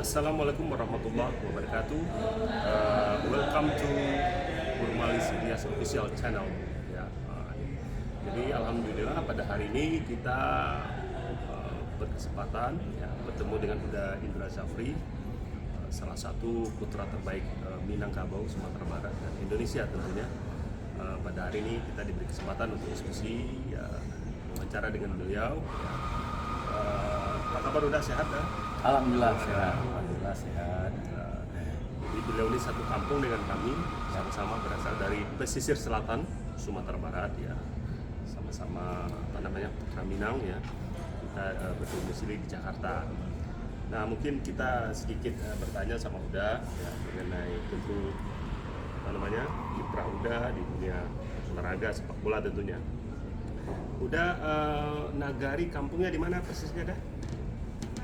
Assalamualaikum warahmatullahi wabarakatuh. Welcome to Nurmalis Ilyas Official Channel. Ya, jadi alhamdulillah pada hari ini kita berkesempatan ya, bertemu dengan Buddha Indra Zafri, salah satu putra terbaik Minangkabau, Sumatera Barat dan Indonesia tentunya. Pada hari ini kita diberi kesempatan untuk diskusi, ya, wawancara dengan beliau. Apa kabar, udah sehat ya? Alhamdulillah sehat. Alhamdulillah sehat. Jadi beliau ini satu kampung dengan kami, sama-sama berasal dari pesisir selatan Sumatera Barat ya, sama-sama Putra Minang ya. Kita berdomisili di Jakarta. Nah, mungkin kita sedikit bertanya sama Uda ya, mengenai tentu kiprah Uda di dunia olahraga sepak bola tentunya. Uda, nagari kampungnya di mana persisnya dah?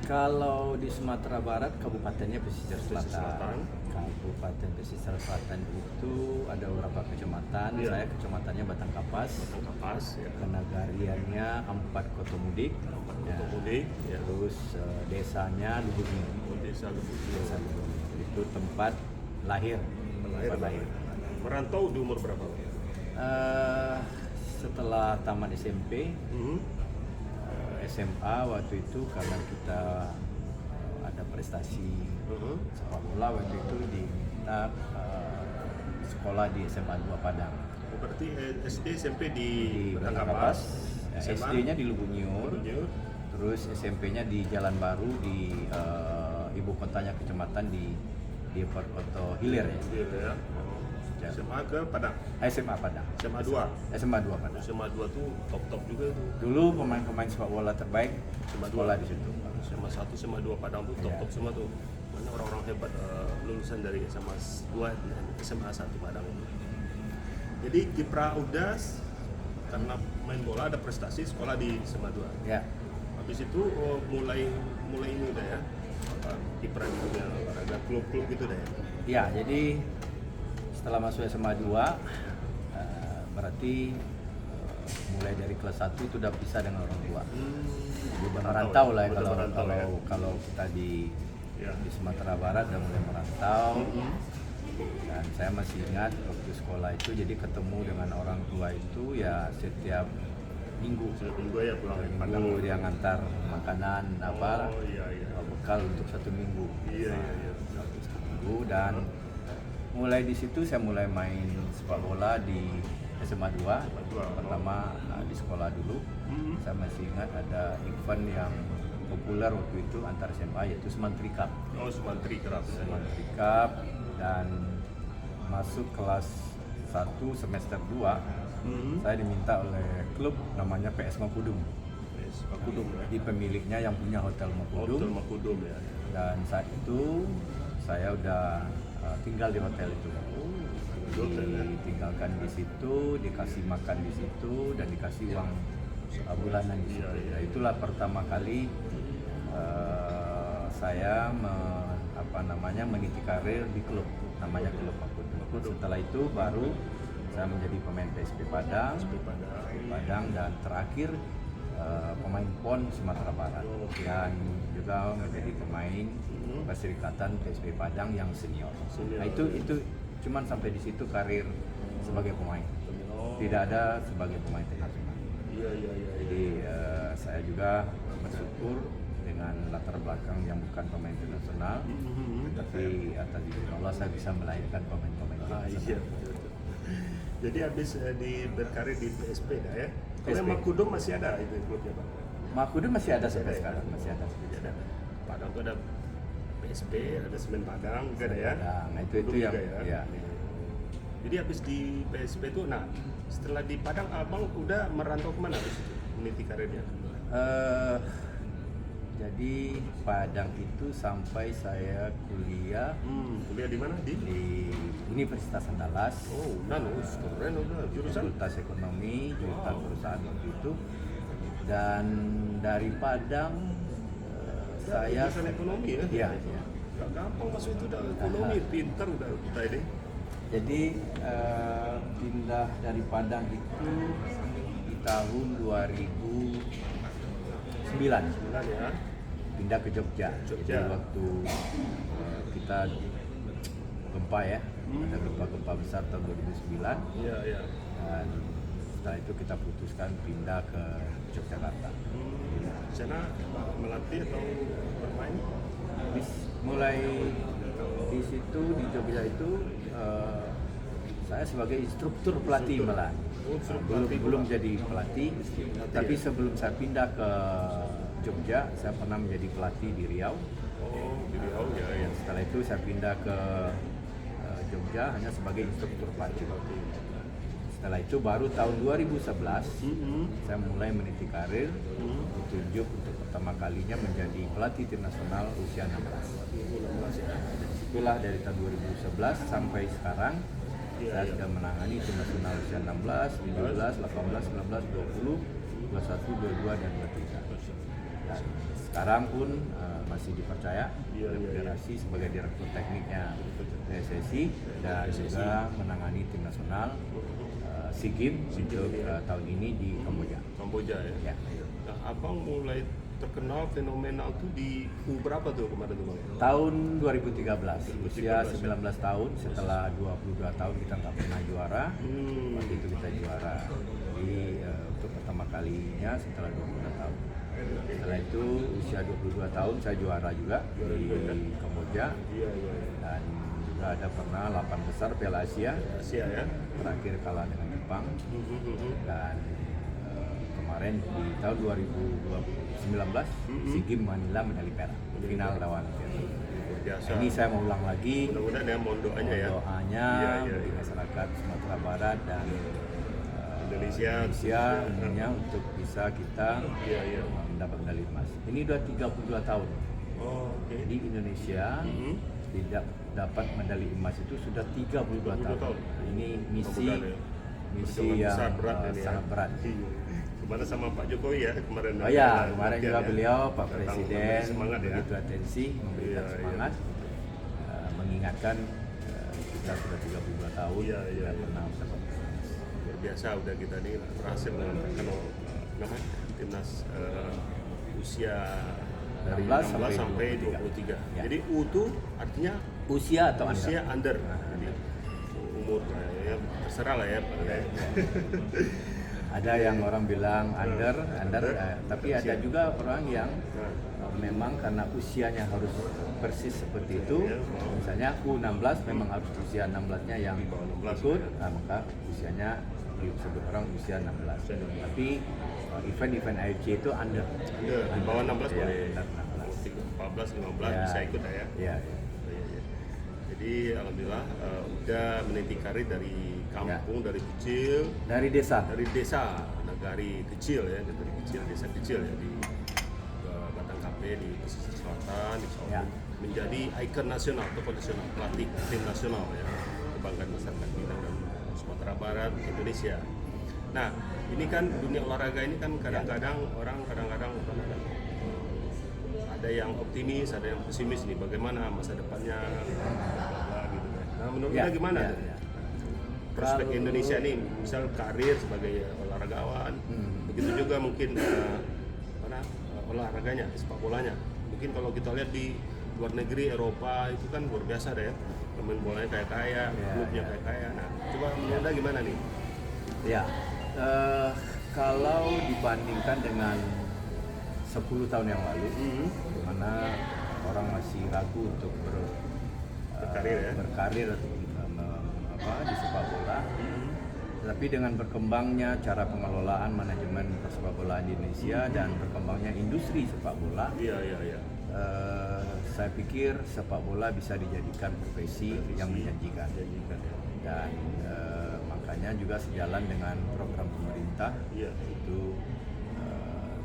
Kalau di Sumatera Barat, kabupatennya Pesisir Selatan. Selatan. Kabupaten Pesisir Selatan itu ada beberapa kecamatan. Iya. Saya kecamatannya Batang Kapas. Batang Kapas ya. Kenagariannya Ampat Kotomudik. Kotomudik ya. Terus desanya Lubuniu. Desa Lubuniu. Desa Lubuniu. Itu tempat lahir. Tempat lahir. Merantau di umur berapa? Setelah tamat SMP, Mhm. SMA waktu itu karena kita ada prestasi sepak bola waktu itu diminta sekolah di SMA 2 Padang. Berarti SD SMP di Batang Kapas, SD-nya di Lubuniur, Lubuniur. terus SMP-nya di Jalan Baru di ibu kotanya kecamatan di Perkoto Hilir ya. Ya. SMA ke Padang. SMA Padang. SMA 2. SMA 2 Padang. SMA 2 tuh top juga tuh. Dulu pemain-pemain sepak bola terbaik SMA 2 sekolah di situ. SMA 1, SMA 2 Padang tuh top semua tuh. Mana orang-orang hebat lulusan dari SMA 2 dan SMA 1 Padang itu. Jadi kiprah Udas karena main bola ada prestasi sekolah di SMA 2. Ya. Habis itu mulai ini udah ya. Kiprah di dunia olahraga klub-klub gitu dah ya. Ya, jadi setelah masuk SMA 2 berarti mulai dari kelas 1 itu udah pisah dengan orang tua. Jadi merantau lah ya, kalau kita di Sumatera Barat udah mulai merantau. Dan saya masih ingat waktu sekolah itu, jadi ketemu dengan orang tua itu ya setiap minggu. Setiap minggu ya pulang dari Padang. Minggu dia ngantar makanan Iya. bekal untuk 1 minggu. Iya. Satu minggu. Dan mulai di situ saya mulai main sepak bola di SMA 2. Pertama di sekolah dulu. Saya masih ingat ada event yang populer waktu itu antar SMA, yaitu Sumantri Cup. Oh, Sumantri Cup. Sumantri Cup, dan masuk kelas 1 semester 2 saya diminta oleh klub namanya PS Makudum. PS Makudum ya. Di pemiliknya yang punya Hotel Makudum. Hotel Makudum ya. Dan saat itu saya udah tinggal di hotel itu. Ditinggalkan di situ, dikasih makan di situ, dan dikasih uang bulanan di situ. Iya. Nah, itulah pertama kali saya meniti karir di klub namanya Klub Makudum. Setelah itu baru saya menjadi pemain PSP Padang, dan terakhir pemain PON Sumatera Barat, dan juga menjadi pemain Perserikatan PSP Padang yang senior. Nah, itu cuman sampai di situ karir sebagai pemain. Tidak ada sebagai pemain internasional. Iya. Jadi saya juga bersyukur dengan latar belakang yang bukan pemain internasional, tapi atas izin Allah saya bisa melahirkan pemain-pemain internasional. Iya. Jadi habis berkarir di PSP dah ya. Kalau PSP. yang Makudum masih ada itu klubnya, Pak. Makudum masih ada sampai sekarang, masih ada. Padang tuh ada PSP, ada Semen Padang juga ada ya. Nah, itu Makudum yang juga ya. Jadi habis di PSP itu, nah setelah di Padang abang udah merantau kemana habis itu meniti karirnya? Jadi Padang itu sampai saya kuliah Kuliah di mana? Di Universitas Andalas. Oh, nanus, keren udah. Jurusan? Fakultas Ekonomi, jurusan perusahaan waktu itu. Dan dari Padang saya jurusan ekonomi ya? Iya. Gak gampang masuk itu, udah ekonomi, pinter udah kita ini. Jadi pindah dari Padang itu di tahun 2009. Bulan ya. pindah ke Jogja. Jogja. Jadi waktu kita gempa ya, ada gempa besar tahun 2009. Iya, iya. Dan setelah itu kita putuskan pindah ke Yogyakarta. Di sana melatih atau bermain? Mulai di situ di Jogja itu saya sebagai instruktur pelatih malah. Belum jadi pelatih, tapi sebelum saya pindah ke Jogja, saya pernah menjadi pelatih di Riau. Oh, di Riau ya. Ya. Setelah itu saya pindah ke Jogja hanya sebagai instruktur pelatih. Setelah itu baru tahun 2011 saya mulai meniti karir, ditunjuk untuk pertama kalinya menjadi pelatih tim nasional usia 16. Itulah dari tahun 2011 sampai sekarang saya sudah menangani tim nasional usia 16, 17, 18, 19, 20, 21, 22 dan 23. Dan sekarang pun masih dipercaya oleh federasi sebagai direktur tekniknya PSSI dan juga menangani tim nasional SEA Games untuk tahun ini di Kamboja. Kamboja ya. Ya. Nah, abang mulai terkenal fenomenal tuh di berapa tuh kemarin tuh bang? Tahun 2013, usia 19 tahun, setelah 22 tahun kita nggak pernah juara, waktu itu kita juara. Jadi untuk pertama kalinya setelah 22 tahun. Setelah itu usia 22 tahun saya juara juga di Kamboja. Dan juga ada pernah 8 besar Piala Asia. Asia ya. Terakhir kalah dengan Jepang. Dan kemarin di tahun 2019 SEA Games Manila medali perak final lawan Vietnam. Biasa. Ini saya mau ulang lagi. Mudah-mudahan ya mohon doanya ya. Doanya bagi masyarakat Sumatera Barat dan Indonesia umumnya untuk bisa kita mendapat medali emas. Ini udah 32 tahun. Oh, oke. Jadi Indonesia tidak dapat medali emas itu sudah 32 tahun. Ini misi yang sangat berat. Kemana sama Pak Jokowi ya kemarin? Oh ya, kemarin juga beliau Pak Presiden semangat ya. begitu atensi, memberikan semangat, mengingatkan kita sudah 32 tahun tidak pernah dapat. Luar biasa udah kita nih berhasil mengantarkan namanya timnas usia dari 16 sampai 23. Ya. Jadi U itu artinya usia atau under. Jadi umur ya terserah lah ya. Ada yang orang bilang under, tapi ada juga orang yang memang karena usianya harus persis seperti itu. Misalnya U16 memang harus usia 16-nya yang ikut, maka usianya disebut orang usia 16. Tapi event-event AFC itu under. Di bawah 16 boleh. 14, 15 bisa ikut ya. Iya. Jadi alhamdulillah udah meniti karir dari kampung, dari kecil, dari desa, nagari kecil ya, dari kecil, desa kecil ya di Batang Kape di pesisir selatan, di Solo, menjadi ikon nasional, tokoh nasional, pelatih tim nasional ya, kebanggaan masyarakat kita dan Sumatera Barat, Indonesia. Nah, ini kan dunia olahraga ini kan kadang-kadang orang ada yang optimis, ada yang pesimis nih, bagaimana masa depannya, gitu. Nah, menurut Anda gimana? Prospek Indonesia nih, misal karir sebagai olahragawan, begitu juga mungkin olahraganya, sepak bolanya. Mungkin kalau kita lihat di luar negeri, Eropa itu kan luar biasa deh ya, pemain bolanya kayak kaya, klubnya kayak kaya. Nah, coba menurut Anda gimana nih? Ya, kalau dibandingkan dengan 10 tahun yang lalu, di mana orang masih ragu untuk berkarir di sepak bola. Tapi dengan berkembangnya cara pengelolaan manajemen sepak bola di Indonesia dan berkembangnya industri sepak bola, saya pikir sepak bola bisa dijadikan profesi yang menjanjikan. Dan makanya juga sejalan dengan program pemerintah itu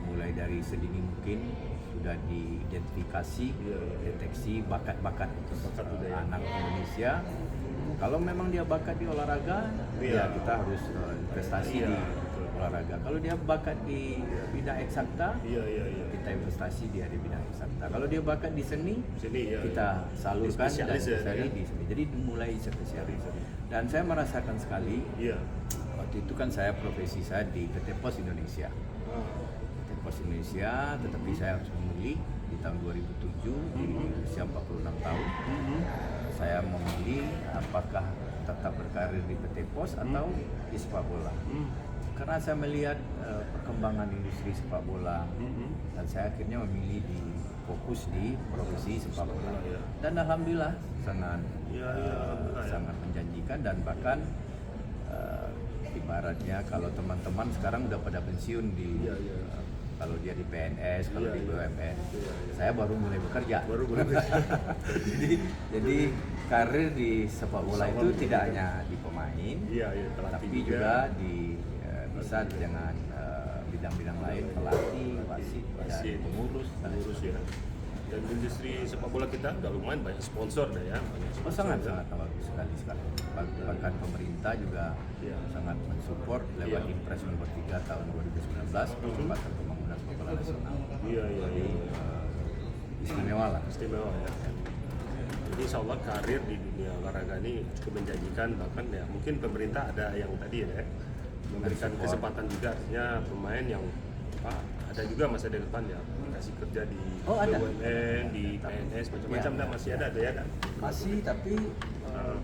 mulai dari sedini mungkin sudah diidentifikasi, deteksi bakat-bakat anak Indonesia. Kalau memang dia bakat di olahraga, ya kita harus investasi di olahraga. Kalau dia bakat di bidang eksakta, kita investasi dia di bidang eksakta. Kalau dia bakat di seni, kita salurkan dan investasi di seni. Jadi mulai spesialis. Dan saya merasakan sekali, waktu itu kan profesi saya di PT Pos Indonesia. PT Pos Indonesia, tetapi saya harus memilih di tahun 2007 di usia 46 tahun. Saya memilih apakah tetap berkarir di PT Pos atau di sepak bola. Karena saya melihat perkembangan industri sepak bola dan saya akhirnya memilih di fokus di profesi sepak bola. Dan alhamdulillah sangat sangat menjanjikan, dan bahkan ibaratnya kalau teman-teman sekarang udah pada pensiun di kalau dia di PNS, kalau di BUMN, saya baru mulai bekerja. Jadi karir di sepak bola itu tidak hanya di pemain, tapi juga di bisa dengan bidang-bidang lain, pelatih, wasit, dan pengurus ya. Dan industri sepak bola kita udah lumayan banyak sponsor deh ya. Sangat bagus sekali. Bahkan pemerintah juga sangat mensupport lewat Impres nomor 3 tahun 2019 percepatan pembangunan sepak bola nasional. Jadi istimewa lah. Istimewa ya. Jadi insya Allah karir di dunia olahraga ini cukup menjanjikan, bahkan ya mungkin pemerintah ada yang tadi ya memberikan kesempatan juga, artinya pemain yang ada juga masa depan ya dikasih kerja di BUMN, di PNS, macam-macam masih ada ya. Masih, tapi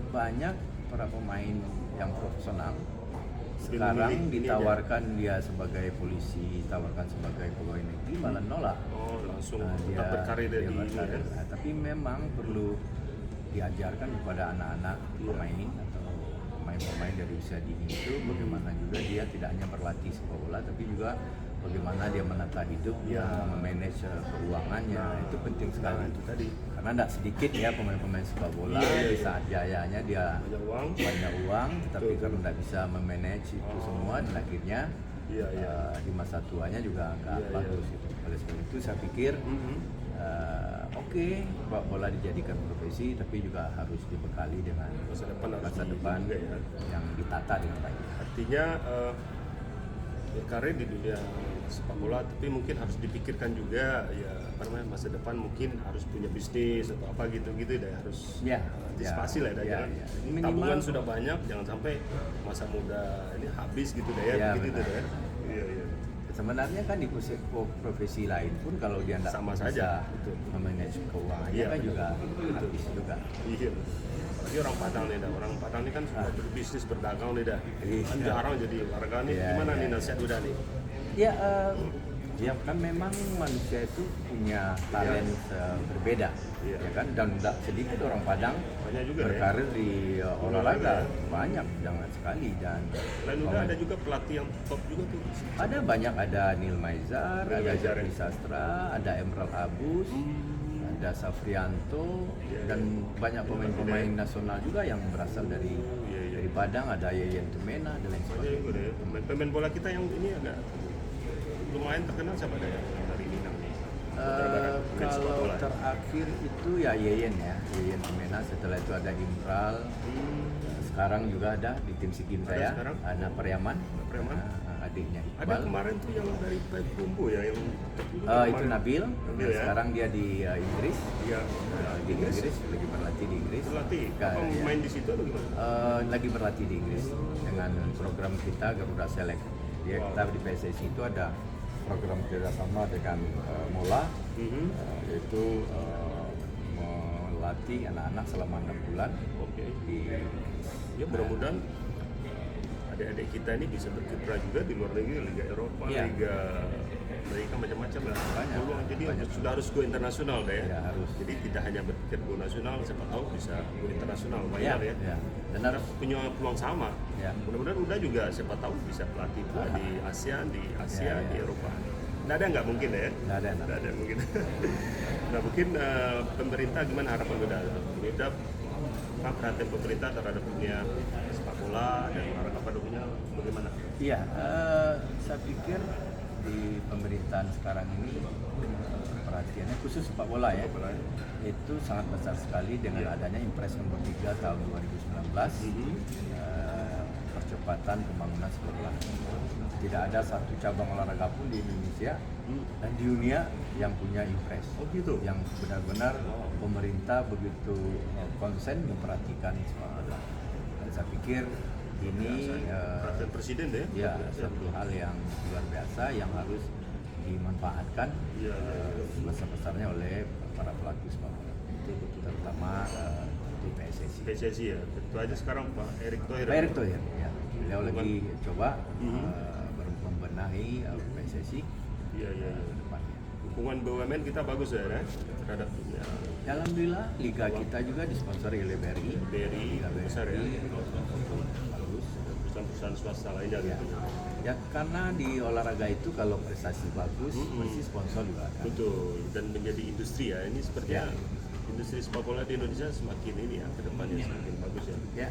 banyak para pemain yang profesional sekarang ditawarkan dia sebagai polisi, tawarkan sebagai pegawai negeri, malah nolak. Langsung tetap berkarir di ini ya. Tapi memang perlu diajarkan kepada anak-anak pemain atau pemain-pemain dari usia dini itu bagaimana juga dia tidak hanya berlatih sepak bola, tapi juga bagaimana dia menata hidupnya, memanage keuangannya. Itu penting sekali. Itu tadi. Karena tidak sedikit ya pemain-pemain sepak bola di saat jayanya dia banyak uang, tapi kalau tidak bisa memanage itu semua, dan akhirnya di masa tuanya juga nggak bagus. Oleh sebab itu saya pikir sepak bola dijadikan profesi, tapi juga harus dibekali dengan masa depan yang ditata dengan baik. Artinya berkarir di dunia sepak bola, tapi mungkin harus dipikirkan juga ya masa depan, mungkin harus punya bisnis atau apa gitu deh, harus antisipasi lah ya. Tabungan sudah banyak, jangan sampai masa muda ini habis gitu deh ya. Sebenarnya kan di profesi lain pun kalau dia tidak sama bisa saja memanage keuangannya kan juga habis juga. Apalagi orang Padang nih, orang Padang ini kan sudah berbisnis, berdagang nih dah. Kan jarang jadi warga nih. Gimana nih nasihat udah nih? Ya kan memang manusia itu punya talent berbeda, ya kan, dan tidak sedikit orang Padang juga berkarir di olahraga, banyak, jangan sekali. Dan ada juga pelatih yang top juga tuh. Ada banyak, ada Neil Maizar, ada Jafri Sastra, ada Emerald Abus, ada Safrianto, dan banyak pemain-pemain nasional juga yang berasal dari Padang, ada Yeyen Tumena dan lain sebagainya. Pemain bola kita yang ini agak lumayan terkenal siapa ada yang dari Minang nih? Kalau terakhir itu ya Yeyen Tumena, setelah itu ada Impral, sekarang juga ada di tim Sigim saya, ada Priaman, adiknya Iqbal. Ada kemarin tuh yang dari Payakumbuh ya, yang itu Nabil sekarang dia di Inggris, di Inggris lagi berlatih di Inggris. Main di situ atau gimana? Lagi berlatih di Inggris dengan program kita Garuda Select. Kita di PSSI itu ada program kerjasama dengan Mola, yaitu melatih anak-anak selama 6 bulan. Ya mudah-mudahan adik-adik kita ini bisa berkiprah juga di luar negeri, Liga Eropa, Liga Amerika, macam-macam lah. Jadi sudah harus go internasional deh ya. Harus. Jadi tidak hanya berpikir go nasional, siapa tahu bisa go internasional, ya. Dan harus punya peluang sama. Mudah-mudahan udah juga siapa tahu bisa pelatih di ASEAN, di Asia, di Eropa. Nggak ada nggak mungkin ya? Nggak ada mungkin. Nah mungkin pemerintah gimana harapan udah perhatian pemerintah terhadap dunia sepak bola dan olahraga pada umumnya bagaimana? Saya pikir di pemerintahan sekarang ini perhatiannya khusus sepak bola ya, itu sangat besar sekali dengan adanya Impres nomor 3 tahun 2019, percepatan pembangunan sepak bola. Tidak ada satu cabang olahraga pun di Indonesia dan di dunia yang punya Impres, yang benar-benar pemerintah begitu konsen memperhatikan sepak bola. Saya pikir ini perhatian presiden deh. Satu hal yang luar biasa yang harus dimanfaatkan Iya. sebesar-besarnya oleh para pelaku sepak bola, Betul, betul. terutama di PSSI. PSSI ya, itu aja sekarang Pak Erick Thohir. Pak Erick Thohir, ya, beliau lagi coba Mhm. membenahi PSSI Iya, iya, ke iya. depannya. Hubungan BUMN kita bagus ya, terhadap dunia Ya, alhamdulillah liga kita juga disponsori oleh BRI. BRI Liga besar ya, bagus. perusahaan-perusahaan swasta lainnya Ya. gitu. Ya, karena di olahraga itu kalau prestasi bagus, Mm-mm. pasti sponsor juga kan. Betul, dan menjadi industri ya. Ini sepertinya Ya. industri sepak bola di Indonesia semakin ini ya, ke depannya semakin bagus ya. Ya,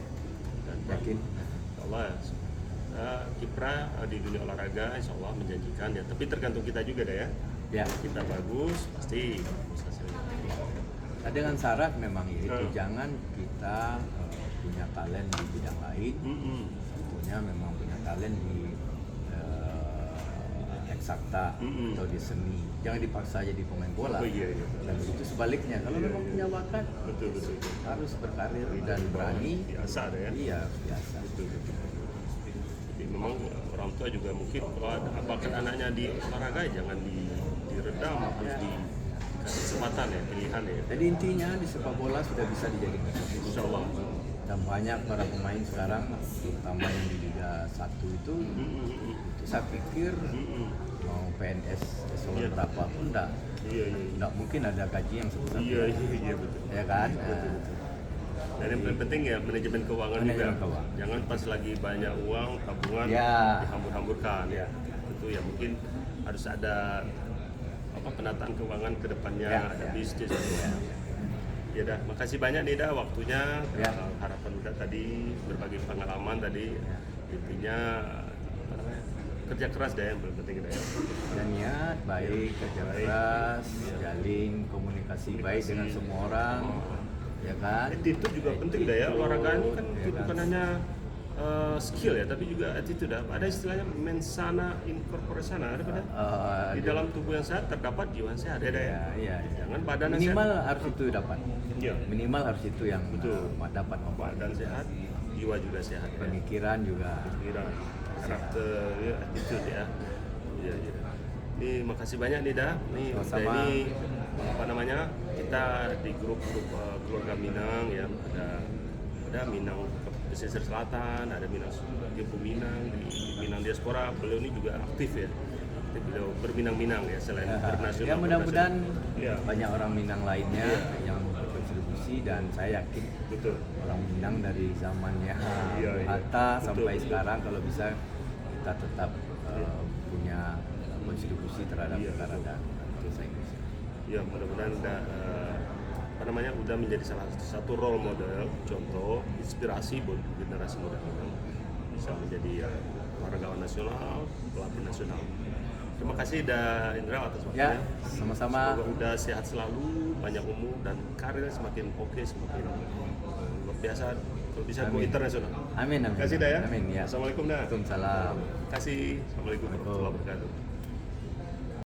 Dan yakin. Insya Allah kiprah di dunia olahraga Insya Allah menjanjikan ya. Tapi tergantung kita juga deh ya. Ya. Kita bagus, pasti bagus hasilnya. Nah, dengan syarat memang itu Hmm. jangan kita punya talent di bidang lain. Mm-mm. Tentunya memang punya talent di eksakta Mm-mm. atau di seni. Jangan dipaksa jadi pemain bola. Oh iya, iya. Dan begitu sebaliknya, kalau Iya, memang iya. punya bakat Betul, betul. harus berkarir dan berani. Biasa deh ya. Iya, biasa. Betul, betul. Jadi memang orang tua juga mungkin kalau ada bakat anaknya di olahraga jangan diredam, harus dikasih kesempatan ya, pilihan ya. Jadi intinya di sepak bola sudah bisa dijadikan bisnis. Insya Allah. Dan banyak para pemain sekarang, terutama yang di Liga 1 itu saya pikir mau PNS eselon Iya. berapa pun enggak Iya. mungkin ada gaji yang sebesar Iya, itu. iya, betul. Ya kan? Dan yang paling penting ya manajemen keuangan Manajemen juga. keuangan. Jangan pas lagi banyak uang tabungan Ya. dihambur-hamburkan. Ya. Itu ya mungkin harus ada penataan keuangan ke depannya, Ya, ada ya. bisnis. Ya dah, makasih banyak Nida waktunya. Ya. Harapan udah tadi berbagi pengalaman tadi. Intinya apa namanya, kerja keras deh yang paling penting deh. Dan niat baik, kerja Baik. keras, jalin komunikasi baik dengan semua orang, ya kan? Attitude juga penting deh ya. Olahraga ini kan Ya kan? bukan hanya skill ya, tapi juga attitude. Ada istilahnya mensana in corpore sana. Ada pada di dalam tubuh yang sehat terdapat jiwa yang sehat. Ada ya. Iya. Jangan badan yang Minimal sehat. harus itu dapat. Iya. Minimal harus itu yang Betul. dapat membuat Badan sehat, jiwa juga sehat. Ya. pemikiran juga. Pikiran, karakter, ya, attitude ya. Iya, iya. Ini makasih banyak Nida. Nih udah Sama-sama. ini apa namanya? Kita di grup-grup keluarga Minang ya. Ada Minang pesisir selatan, ada Minang Gepu Minang, di Minang diaspora. Beliau ini juga aktif ya. Jadi beliau berminang-minang ya selain internasional. Ya mudah-mudahan Iya. banyak orang Minang lainnya Iya. yang berkontribusi dan saya yakin Betul. orang Minang dari zamannya Iya, Bung iya. Hatta Betul, sampai betul. sekarang kalau bisa kita tetap punya kontribusi terhadap Iya, negara betul. dan bangsa Indonesia. Ya mudah-mudahan udah menjadi salah satu role model, contoh, inspirasi buat generasi muda kita bisa menjadi wargawan nasional, pelatih nasional. Terima kasih Indra atas waktunya. Ya, sama-sama. Semoga udah sehat selalu, banyak umur dan karirnya semakin oke, semakin luar biasa. Kalau bisa go Amin. internasional. Amin, amin. Terima kasih Dah ya. Amin, ya. Assalamualaikum Dah. Waalaikumsalam. Terima kasih. Assalamualaikum warahmatullahi wabarakatuh.